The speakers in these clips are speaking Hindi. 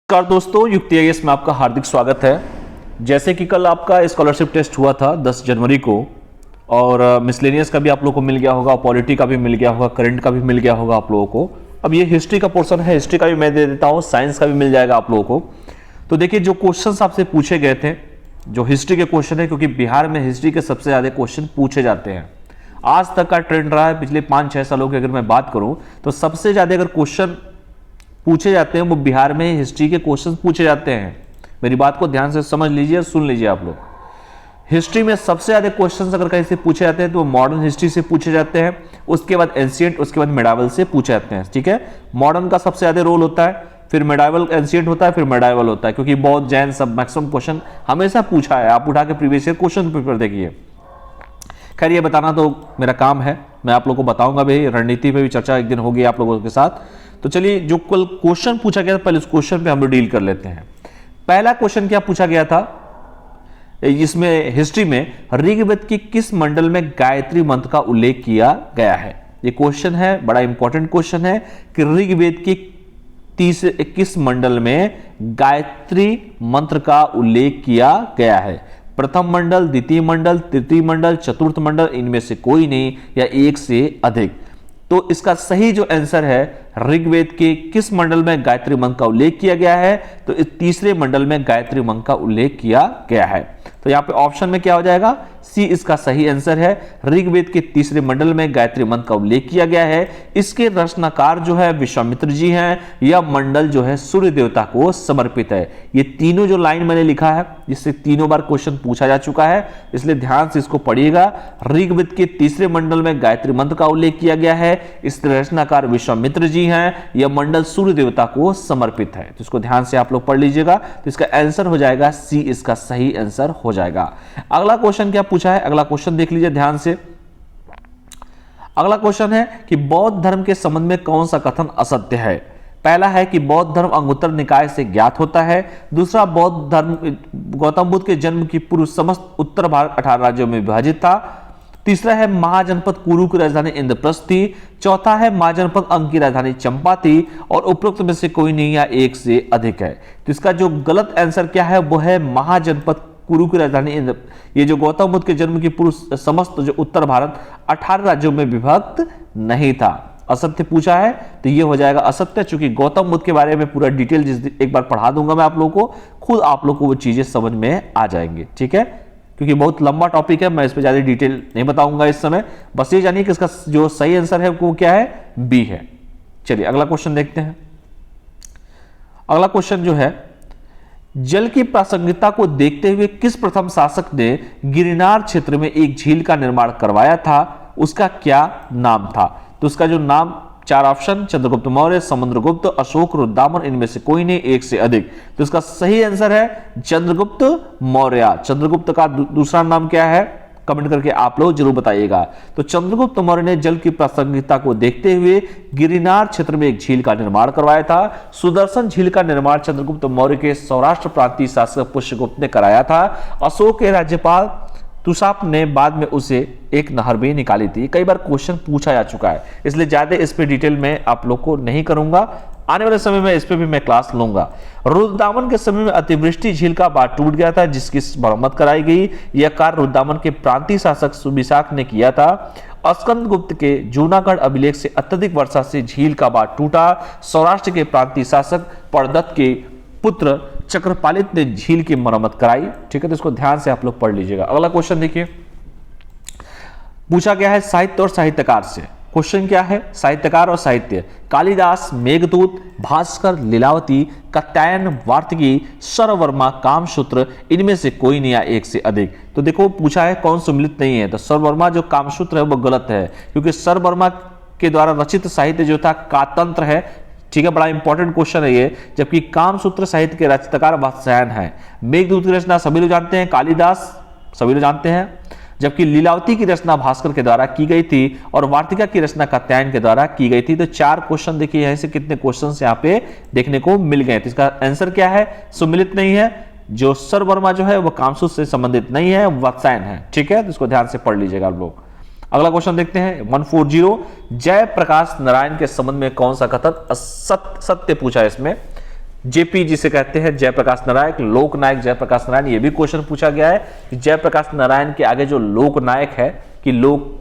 नमस्कार दोस्तों, युक्ति आईएएस में आपका हार्दिक स्वागत है। जैसे कि कल आपका स्कॉलरशिप टेस्ट हुआ था 10 जनवरी को, और मिसलेनियस का भी आप लोगों को मिल गया होगा, पॉलिटी का भी मिल गया होगा, करंट का भी मिल गया होगा आप लोगों को। अब ये हिस्ट्री का पोर्शन है, हिस्ट्री का भी मैं दे देता हूँ, साइंस का भी मिल जाएगा आप लोगों को। तो देखिए, जो क्वेश्चन आपसे पूछे गए थे, जो हिस्ट्री के क्वेश्चन है, क्योंकि बिहार में हिस्ट्री के सबसे ज़्यादा क्वेश्चन पूछे जाते हैं। आज तक का ट्रेंड रहा है, पिछले 5-6 सालों की अगर मैं बात करूँ तो सबसे ज़्यादा अगर क्वेश्चन पूछे जाते हैं वो बिहार में हिस्ट्री के क्वेश्चन पूछे जाते हैं। मेरी बात को ध्यान से समझ लीजिए, सुन लीजिए आप लोग। हिस्ट्री में सबसे ज्यादा क्वेश्चंस अगर कहीं से पूछे जाते हैं तो मॉडर्न हिस्ट्री से पूछे जाते हैं, उसके बाद एंशिएंट, उसके बाद मेडाइवल से पूछे जाते हैं। ठीक है, मॉडर्न का सबसे ज्यादा रोल होता है, फिर मेडाइवल, एंशिएंट होता है, फिर मेडाइवल होता है, क्योंकि बौद्ध, जैन सब मैक्सिमम क्वेश्चन हमेशा पूछा है। आप उठा के प्रीवियस ईयर क्वेश्चन पेपर देखिए। खैर, ये बताना तो मेरा काम है, मैं आप लोगों को बताऊंगा भी। रणनीति पे भी चर्चा एक दिन होगी आप लोगों के साथ। तो चलिए, जो कल क्वेश्चन पूछा गया था, पहले उस क्वेश्चन पे हम लोग डील कर लेते हैं। पहला क्वेश्चन क्या पूछा गया था इसमें, हिस्ट्री में ऋग्वेद की किस मंडल में गायत्री मंत्र का उल्लेख किया गया है? ये क्वेश्चन है, बड़ा इंपॉर्टेंट क्वेश्चन है कि ऋग्वेद की किस मंडल में गायत्री मंत्र का उल्लेख किया गया है? प्रथम मंडल, द्वितीय मंडल, तृतीय मंडल, चतुर्थ मंडल, इनमें से कोई नहीं या एक से अधिक। तो इसका सही जो आंसर है, ऋग्वेद के किस मंडल में गायत्री मंत्र का उल्लेख किया गया है? तो इस तीसरे मंडल में गायत्री मंत्र का उल्लेख किया गया है। तो यहां पे ऑप्शन में क्या हो जाएगा? सी इसका सही आंसर है। ऋग्वेद के तीसरे मंडल में गायत्री मंत्र का उल्लेख किया गया है। इसके रचनाकार जो है विश्वामित्र जी हैं। यह मंडल जो है सूर्य देवता को समर्पित है। ये तीनों जो लाइन मैंने लिखा है, जिससे तीनों बार क्वेश्चन पूछा जा चुका है, इसलिए ध्यान से इसको पढ़िएगा। ऋग्वेद के तीसरे मंडल में गायत्री मंत्र का उल्लेख किया गया है। इसके रचनाकार विश्वामित्र जी हैं। यह मंडल सूर्य देवता को समर्पित है। तो इसको ध्यान से आप लोग पढ़ लीजिएगा। तो इसका आंसर हो जाएगा सी, इसका सही आंसर हो जाएगा। अगला क्वेश्चन क्या पूछा है? अगला क्वेश्चन देख लीजिए ध्यान से। अगला क्वेश्चन है कि बौद्ध धर्म के संबंध में कौन सा कथन असत्य है? पहला है कि बौद्ध धर्म अंगुत्तर निकाय से ज्ञात होता है। दूसरा, बौद्ध धर्म गौतम बुद्ध के जन्म की पूर्व समस्त उत्तर भारत 18 राज्यों में विभाजित था। तीसरा है महाजनपद कुरु की राजधानी इंद्रप्रस्थ थी। चौथा है महाजनपद अंग की राजधानी चंपा थी। और उपरोक्त में से कोई नहीं या एक से अधिक है। तो इसका जो गलत आंसर क्या है, वो है महाजनपद कुरु की राजधानी इंद्र। ये जो गौतम बुद्ध के जन्म की पूर्व समस्त जो उत्तर भारत 18 राज्यों में विभक्त नहीं था। असत्य पूछा है तो ये हो जाएगा असत्य, चूंकि गौतम बुद्ध के बारे में पूरा डिटेल एक बार पढ़ा दूंगा मैं आप लोगों को, खुद आप लोग को वो चीजें समझ में आ जाएंगे। ठीक है, क्योंकि बहुत लंबा टॉपिक है, मैं इस पर ज्यादा डिटेल नहीं बताऊंगा इस समय। बस ये जानिए कि इसका जो सही आंसर है वो क्या है, बी है। चलिए अगला क्वेश्चन देखते हैं। अगला क्वेश्चन जो है, जल की प्रासंगिकता को देखते हुए किस प्रथम शासक ने गिरनार क्षेत्र में एक झील का निर्माण करवाया था? उसका क्या नाम था? तो उसका जो नाम, 4 ऑप्शन, चंद्रगुप्त मौर्य, समुद्रगुप्त, अशोक, रुद्रदामन, इनमें से कोई नहीं, एक से अधिक। तो इसका सही आंसर है चंद्रगुप्त मौर्य। चंद्रगुप्त का दूसरा नाम क्या है? कमेंट करके आप लोग जरूर बताइएगा। तो चंद्रगुप्त मौर्य ने जल की प्रासंगिकता को देखते हुए गिरनार क्षेत्र में एक झील का निर्माण करवाया था। सुदर्शन झील का निर्माण चंद्रगुप्त मौर्य के सौराष्ट्र प्रांतीय शासक पुष्यगुप्त ने कराया था। अशोक के राज्यपाल तुषाप ने बाद में उसे एक नहर भी निकाली थी। कई बार क्वेश्चन पूछा जा चुका है, इसलिए ज्यादा इस पे डिटेल में आप लोग को नहीं करूंगा। आने वाले समय में इस पे भी मैं क्लास लूंगा। रुद्रदामन के समय में अतिवृष्टि झील का बांध टूट गया था, जिसकी मरम्मत कराई गई। यह कार्य रुद्रदामन के प्रांतीय शासक सुबिसाक ने किया था। स्कंदगुप्त के जूनागढ़ अभिलेख से अत्यधिक वर्षा से झील का बांध टूटा। सौराष्ट्र के प्रांतीय शासक परदत्त के पुत्र चक्रपालित ने झील की मरम्मत कराई। ठीक है, तो इसको ध्यान से आप लोग पढ़ लीजिएगा। अगला क्वेश्चन देखिए, पूछा गया है साहित्य और साहित्यकार से। क्वेश्चन क्या है? साहित्यकार और साहित्य। कालिदास, मेघदूत, भास्कर, लीलावती, कात्यायन, वार्तिकी, सर्ववर्मा, कामसूत्र, इनमें से कोई नहीं या एक से अधिक। तो देखो, पूछा है कौन सम्मिलित नहीं है, तो सर्ववर्मा जो कामसूत्र है वो गलत है, क्योंकि सर्ववर्मा के द्वारा रचित साहित्य जो था कातंत्र है। ठीक है, बड़ा इंपॉर्टेंट क्वेश्चन है ये। जबकि कामसूत्र साहित्य के रचनाकार वात्स्यायन है। मेघदूत की रचना सभी लोग जानते हैं, कालिदास सभी लोग जानते हैं। जबकि लीलावती की रचना भास्कर के द्वारा की गई थी और वार्तिका की रचना कात्यायन के द्वारा की गई थी। तो 4 क्वेश्चन देखिए, यहां से कितने क्वेश्चन यहाँ पे देखने को मिल गए। तो इसका आंसर क्या है? सम्मिलित नहीं है। जो सर्ववर्मा जो है वो कामसूत्र से संबंधित नहीं है, वात्स्यायन है। ठीक है, तो इसको ध्यान से पढ़ लीजिएगा आप लोग। अगला क्वेश्चन देखते हैं 140। जयप्रकाश नारायण के संबंध में कौन सा कथन सत्य पूछा है इसमें? जेपी जिसे कहते हैं जयप्रकाश नारायण, लोक नायक जयप्रकाश नारायण। ये भी क्वेश्चन पूछा गया है कि जयप्रकाश नारायण के आगे जो लोक नायक है कि लोक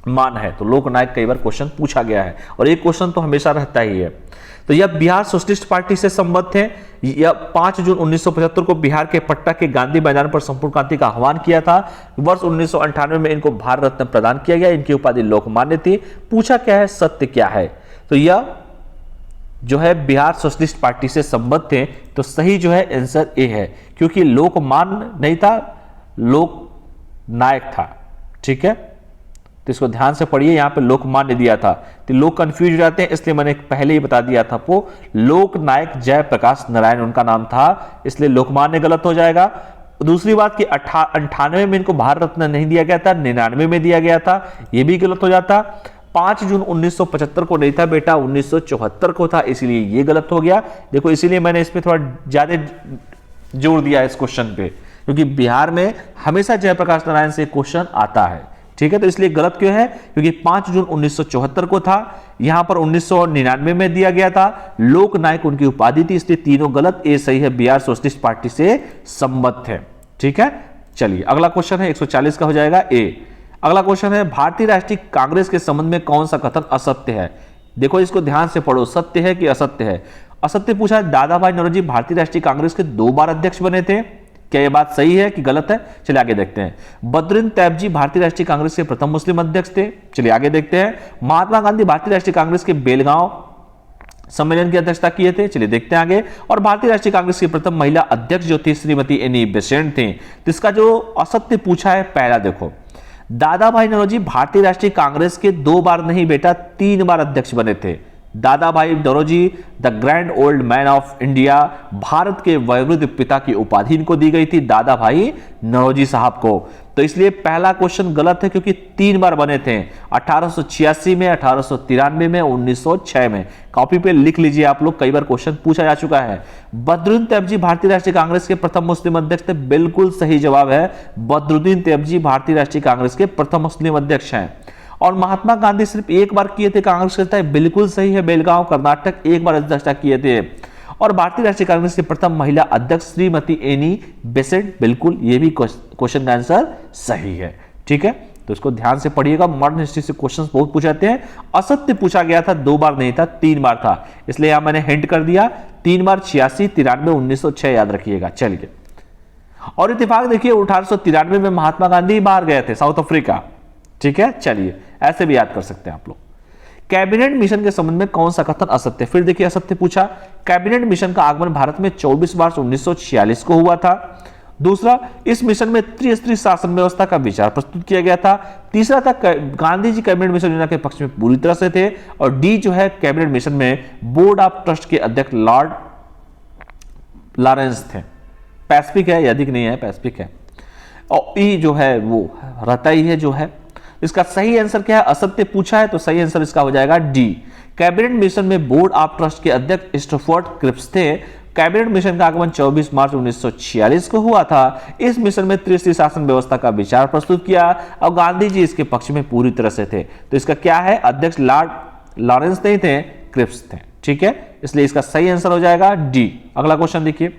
मान है, तो लोक नायक कई बार क्वेश्चन पूछा गया है और एक क्वेश्चन तो हमेशा रहता ही है। तो यह बिहार सोशलिस्ट पार्टी से संबद्ध थे। यह 5 जून 1975 को बिहार के पटना के गांधी मैदान पर संपूर्ण क्रांति का आह्वान किया था। वर्ष 1998 में इनको भारत रत्न प्रदान किया गया। इनकी उपाधि लोकमान्य थी। पूछा क्या है, सत्य क्या है? तो यह जो है बिहार सोशलिस्ट पार्टी से संबद्ध थे, तो सही जो है आंसर ए है, क्योंकि लोकमान नहीं था, लोक नायक था। ठीक है, तो इसको ध्यान से पढ़िए, यहां पे लोकमान्य दिया था तो लोग कंफ्यूज हो जाते हैं, इसलिए मैंने पहले ही बता दिया था आपको। लोक नायक जयप्रकाश नारायण उनका नाम था, इसलिए लोकमान्य गलत हो जाएगा। दूसरी बात कि 98 में इनको भारत रत्न नहीं दिया गया था, 99 में दिया गया था, यह भी गलत हो जाता। 5 जून 1975 को नहीं था बेटा, 1974 को था, इसीलिए ये गलत हो गया। देखो, इसीलिए मैंने इस पे थोड़ा ज्यादा जोर दिया इस क्वेश्चन पे, क्योंकि बिहार में हमेशा जयप्रकाश नारायण से क्वेश्चन आता है। ठीक है, तो इसलिए गलत क्यों है? क्योंकि 5 जून 1974 को था, यहां पर 1999 में दिया गया था, लोक नायक उनकी उपाधि थी, इसलिए तीनों गलत। ए सही है, बिहार सोशलिस्ट पार्टी से संबद्ध है। ठीक है, चलिए अगला क्वेश्चन है 140 का हो जाएगा ए। अगला क्वेश्चन है भारतीय राष्ट्रीय कांग्रेस के संबंध में कौन सा कथन असत्य है? देखो, इसको ध्यान से पढ़ो, सत्य है कि असत्य है। असत्य पूछा, दादा भाई नौरोजी भारतीय राष्ट्रीय कांग्रेस के 2 बार अध्यक्ष बने थे। क्या यह बात सही है कि गलत है? चलिए आगे देखते हैं। बद्रुद्दीन तैयब भारतीय राष्ट्रीय कांग्रेस के प्रथम मुस्लिम अध्यक्ष थे। चलिए आगे देखते हैं। महात्मा गांधी भारतीय राष्ट्रीय कांग्रेस के बेलगांव सम्मेलन की अध्यक्षता किए थे। चलिए देखते हैं आगे। और भारतीय राष्ट्रीय कांग्रेस की प्रथम महिला अध्यक्ष जो थी श्रीमती एनी बेसेंट थी। तो इसका जो असत्य पूछा है, पहला देखो, दादा भाई नौरोजी भारतीय राष्ट्रीय कांग्रेस के 2 बार नहीं बेटा 3 बार अध्यक्ष बने थे। Dadabhai Naoroji the grand old man of India, Bharat के वयोवृद्ध पिता की उपाधि इनको दी गई थी दादा भाई नौरोजी साहब को। तो इसलिए पहला क्वेश्चन गलत है, क्योंकि 3 बार बने थे, 1886 में, 1893 में, 1906 में। कॉपी पे लिख लीजिए आप लोग, कई बार क्वेश्चन पूछा जा चुका है। बद्रुद्दीन तैयब भारतीय राष्ट्रीय कांग्रेस के प्रथम मुस्लिम अध्यक्ष थे। बिल्कुल सही जवाब है, बद्रुद्दीन तैयब भारतीय राष्ट्रीय कांग्रेस के प्रथम मुस्लिम अध्यक्ष हैं। और महात्मा गांधी सिर्फ 1 बार किए थे कांग्रेस के, बिल्कुल सही है, बेलगांव कर्नाटक 1 बार अध्यक्षता किए थे। और भारतीय राष्ट्रीय कांग्रेस की प्रथम महिला अध्यक्ष श्रीमती एनी बेसेंट, बिल्कुल ये भी क्वेश्चन का आंसर सही है। ठीक है, तो इसको ध्यान से पढ़िएगा, मॉडर्न हिस्ट्री से क्वेश्चंस बहुत पूछे जाते हैं। असत्य पूछा गया था, 2 बार नहीं था, 3 बार था, इसलिए यहां मैंने हिंट कर दिया। 3 बार 86, 93, 1906 याद रखिएगा। चलिए, और इत्तेफाक देखिए 1893 में महात्मा गांधी बाहर गए थे, साउथ अफ्रीका। ठीक है, चलिए ऐसे भी याद कर सकते हैं आप लोग। कैबिनेट मिशन के संबंध में कौन सा कथन असत्य? फिर देखिए असत्य पूछा, कैबिनेट मिशन का आगमन भारत में 24 मार्च 1946 को हुआ था। दूसरा, इस मिशन में त्रिस्तरीय शासन व्यवस्था का विचार प्रस्तुत किया गया था। तीसरा था, गांधी जी कैबिनेट मिशन योजना के पक्ष में पूरी तरह से थे। और डी जो है, कैबिनेट मिशन में बोर्ड ऑफ ट्रस्ट के अध्यक्ष लॉर्ड लॉरेंस थे। पैसिफिक है, अधिक नहीं है, पैसिफिक है। और ई जो है वो रहता ही है जो है। इसका सही आंसर क्या है? असत्य पूछा है, तो सही आंसर इसका हो जाएगा डी। कैबिनेट मिशन में बोर्ड ऑफ ट्रस्ट के अध्यक्ष स्टफोर्ड क्रिप्स थे। कैबिनेट मिशन का आगमन 24 मार्च 1946 को हुआ था। इस मिशन में त्रिस्तरीय शासन व्यवस्था का विचार प्रस्तुत किया और गांधी जी इसके पक्ष में पूरी तरह से थे। तो इसका क्या है? अध्यक्ष लॉर्ड लॉरेंस नहीं थे, क्रिप्स थे। ठीक है, इसलिए इसका सही आंसर हो जाएगा डी। अगला क्वेश्चन देखिए,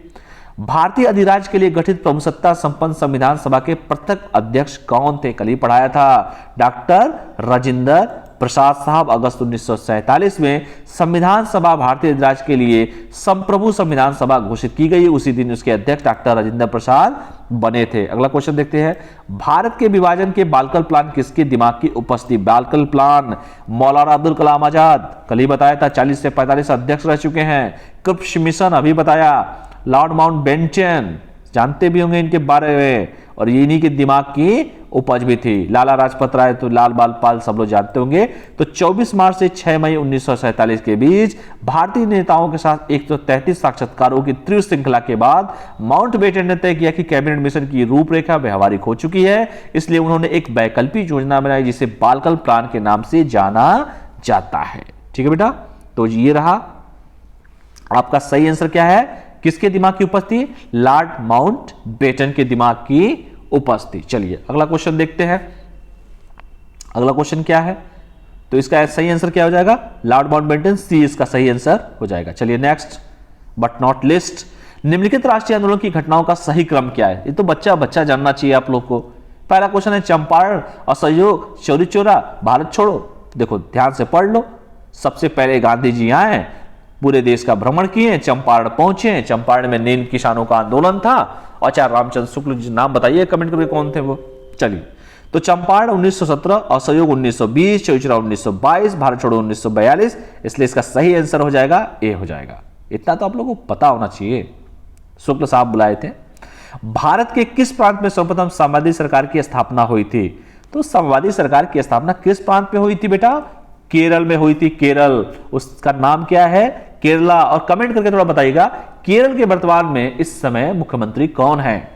भारतीय अधिराज्य के लिए गठित प्रमुखसत्ता संपन्न संविधान सभा के प्रथम अध्यक्ष कौन थे? कल ही पढ़ाया था, डॉक्टर राजेंद्र प्रसाद साहब। अगस्त 1947 में संविधान सभा भारतीय अधिराज्य के लिए संप्रभु संविधान सभा घोषित की गई। उसी दिन उसके अध्यक्ष डॉक्टर राजेंद्र प्रसाद बने थे। अगला क्वेश्चन देखते हैं, भारत के विभाजन के बालकल प्लान किसके दिमाग की उपस्थिति? बालकल प्लान मौलाना अब्दुल कलाम आजाद, कल ही बताया था, 40 से 45 अध्यक्ष रह चुके हैं। क्रिप्स मिशन अभी बताया, लॉर्ड माउंटबेटन जानते भी होंगे इनके बारे में, और इन्हीं के दिमाग की उपज भी थी। लाला लाजपत राय तो लाल बाल पाल सब लोग जानते होंगे। तो 24 मार्च से 6 मई 1947 के बीच भारतीय नेताओं के साथ 133 साक्षात्कारों की तीव्र श्रृंखला के बाद माउंटबेटन ने तय किया कि कैबिनेट मिशन की रूपरेखा व्यवहारिक हो चुकी है। इसलिए उन्होंने एक वैकल्पिक योजना बनाई जिसे बालकल प्लान के नाम से जाना जाता है। ठीक है बेटा, तो ये रहा आपका सही आंसर। क्या है? किसके दिमाग की उपस्थिति? लॉर्ड माउंटबेटन के दिमाग की उपस्थिति। चलिए अगला क्वेश्चन देखते हैं। अगला क्वेश्चन क्या है? तो इसका सही आंसर क्या हो जाएगा? लॉर्ड माउंटबेटन, सी इसका सही आंसर हो जाएगा। चलिए नेक्स्ट बट नॉट लिस्ट, निम्नलिखित राष्ट्रीय आंदोलन की घटनाओं का सही क्रम क्या है? ये तो बच्चा बच्चा जानना चाहिए आप लोग को। पहला क्वेश्चन है चंपारण, असहयोग, चौरी चौरा, भारत छोड़ो। देखो ध्यान से पढ़ लो। सबसे पहले गांधी जी आए, पूरे देश का भ्रमण किए, चंपारण पहुंचे, चंपारण में नील किसानों का आंदोलन था। आचार्य रामचंद्र शुक्ल जी, नाम बताइए कमेंट करके कौन थे वो। चलिए, तो चंपारण 1917, असहयोग 1920, चौरी चौरा 1922, भारत छोड़ो 1942। इसलिए इसका सही आंसर हो जाएगा ए हो जाएगा। इतना तो आप लोगों को पता होना चाहिए। शुक्ल साहब बुलाए थे। भारत के किस प्रांत में सर्वप्रथम साम्यवादी सरकार की स्थापना हुई थी? तो साम्यवादी सरकार की स्थापना किस प्रांत में हुई थी बेटा? केरल में हुई थी। केरल, उसका नाम क्या है? केरला। और कमेंट करके थोड़ा बताइएगा, केरल के वर्तमान में इस समय मुख्यमंत्री कौन है?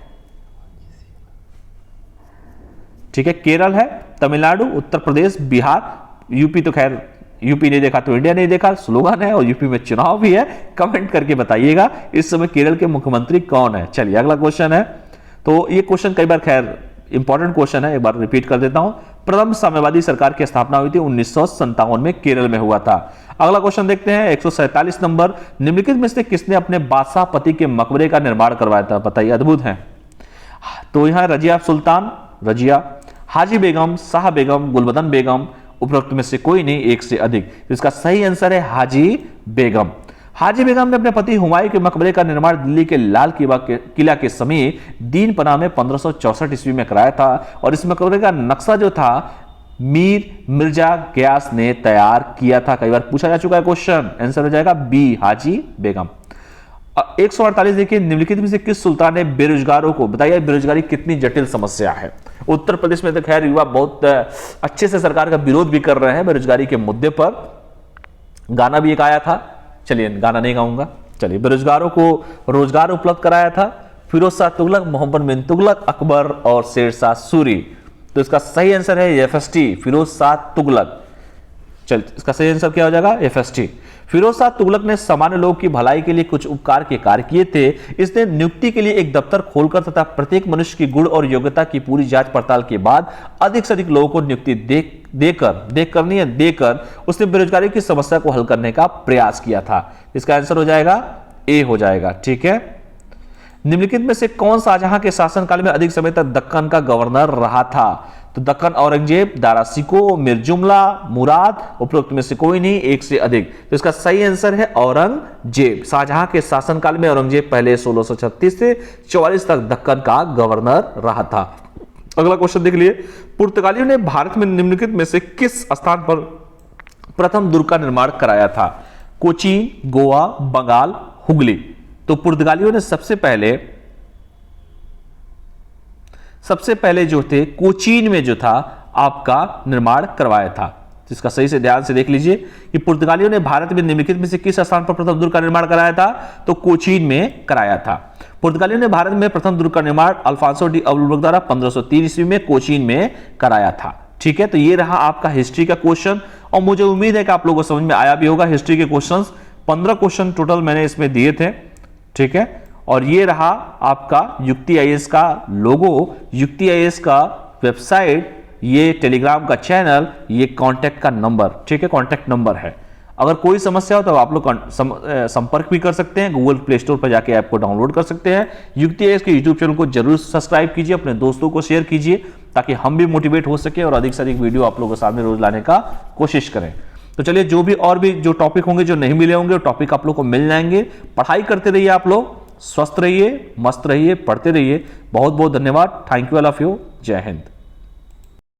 ठीक है, केरल है, तमिलनाडु, उत्तर प्रदेश, बिहार, यूपी तो खैर यूपी नहीं देखा तो इंडिया नहीं देखा स्लोगन है, और यूपी में चुनाव भी है। कमेंट करके बताइएगा इस समय केरल के मुख्यमंत्री कौन है। चलिए अगला क्वेश्चन है। तो ये क्वेश्चन कई बार खैर इंपॉर्टेंट क्वेश्चन है, एक बार रिपीट कर देता हूं। प्रथम साम्यवादी सरकार की स्थापना हुई थी 1957 में, केरल में हुआ था। अगला क्वेश्चन देखते हैं 147 नंबर। निम्नलिखित में से किसने अपने बादशाह पति के मकबरे का निर्माण करवाया था? बताइए, अद्भुत है। तो यहां रजिया सुल्तान, रजिया, हाजी बेगम, शाह बेगम, गुलबदन बेगम, उपरोक्त में से कोई नहीं, एक से अधिक। तो इसका सही आंसर है हाजी बेगम। हाजी बेगम ने अपने पति हुमायूं के मकबरे का निर्माण दिल्ली के लाल किला के समीप दीनपना में 1564 ईस्वी में कराया था। और इस मकबरे का नक्शा जो था मीर मिर्जा गयास ने तैयार किया था। कई बार पूछा जा चुका है क्वेश्चन, आंसर हो जाएगा बी, हाजी बेगम। 148 देखिए, निम्नलिखित में से किस सुल्तान ने बेरोजगारों को, बताइए बेरोजगारी कितनी जटिल समस्या है। उत्तर प्रदेश में तो खैर युवा बहुत अच्छे से सरकार का विरोध भी कर रहे हैं बेरोजगारी के मुद्दे पर। गाना भी एक आया था, चलिए गाना नहीं गाऊंगा। चलिए, बेरोजगारों को रोजगार उपलब्ध कराया था फिरोज शाह तुगलक, मोहम्मद बिन तुगलक, अकबर और शेरशाह सूरी। तो इसका सही आंसर है एफएसटी, फिरोज शाह तुगलक। चल, इसका सही आंसर क्या हो जाएगा? एफएसटी। फिरोज शाह तुगलक ने सामान्य लोगों की भलाई के लिए कुछ उपकार के कार्य किए थे। इसने नियुक्ति के लिए एक दफ्तर खोलकर तथा प्रत्येक मनुष्य की गुण और योग्यता की पूरी जांच पड़ताल के बाद अधिक से अधिक लोगों को नियुक्ति देकर उसने बेरोजगारी की समस्या को हल करने का प्रयास किया था। इसका आंसर हो जाएगा ए हो जाएगा। ठीक है, निम्नलिखित में से कौन शाहजहां के शासनकाल में अधिक समय तक दक्कन का गवर्नर रहा था? तो दक्कन औरंगजेब, दारा सिको, मीर जुमला, मुराद, उपरोक्त में से कोई नहीं, एक से अधिक। तो इसका सही आंसर है औरंगजेब। शाहजहां के शासनकाल में औरंगजेब पहले 1636 से 44 तक दक्कन का गवर्नर रहा था। अगला क्वेश्चन देख लिए। पुर्तगालियों ने भारत में निम्नलिखित में से किस स्थान पर प्रथम दुर्ग का निर्माण कराया था? कोचीन, गोवा, बंगाल, हुगली। तो पुर्तगालियों ने सबसे पहले जो थे कोचीन में जो था आपका निर्माण करवाया था। इसका सही से ध्यान से देख लीजिए कि पुर्तगालियों ने भारत में निम्नलिखित में से किस स्थान पर प्रथम दुर्ग का निर्माण कराया था? तो कोचीन में कराया था। पुर्तगालियों ने भारत में प्रथम दुर्ग का निर्माण अल्फांसो डी अल्बुकर्क द्वारा 1503 ईस्वी में कोचीन में कराया था। ठीक है, तो ये रहा आपका हिस्ट्री का क्वेश्चन, और मुझे उम्मीद है कि आप लोगों को समझ में आया भी होगा। हिस्ट्री के क्वेश्चंस 15 क्वेश्चन टोटल मैंने इसमें दिए थे। ठीक है, और ये रहा आपका युक्ति आईएएस का लोगो, युक्ति आईएएस का वेबसाइट, ये टेलीग्राम का चैनल, ये कांटेक्ट का नंबर। ठीक है, कांटेक्ट नंबर है। अगर कोई समस्या हो तो आप लोग संपर्क भी कर सकते हैं। गूगल प्ले स्टोर पर जाके ऐप को डाउनलोड कर सकते हैं। युक्ति आईएएस के यूट्यूब चैनल को जरूर सब्सक्राइब कीजिए, अपने दोस्तों को शेयर कीजिए, ताकि हम भी मोटिवेट हो सके और अधिक से अधिक वीडियो आप लोगों के सामने रोज लाने का कोशिश करें। तो चलिए, जो भी और भी जो टॉपिक होंगे, जो नहीं मिले होंगे, वो टॉपिक आप लोग को मिल जाएंगे। पढ़ाई करते रहिए, आप लोग स्वस्थ रहिए, मस्त रहिए, पढ़ते रहिए। बहुत बहुत धन्यवाद। Thank you all of you. जय हिंद।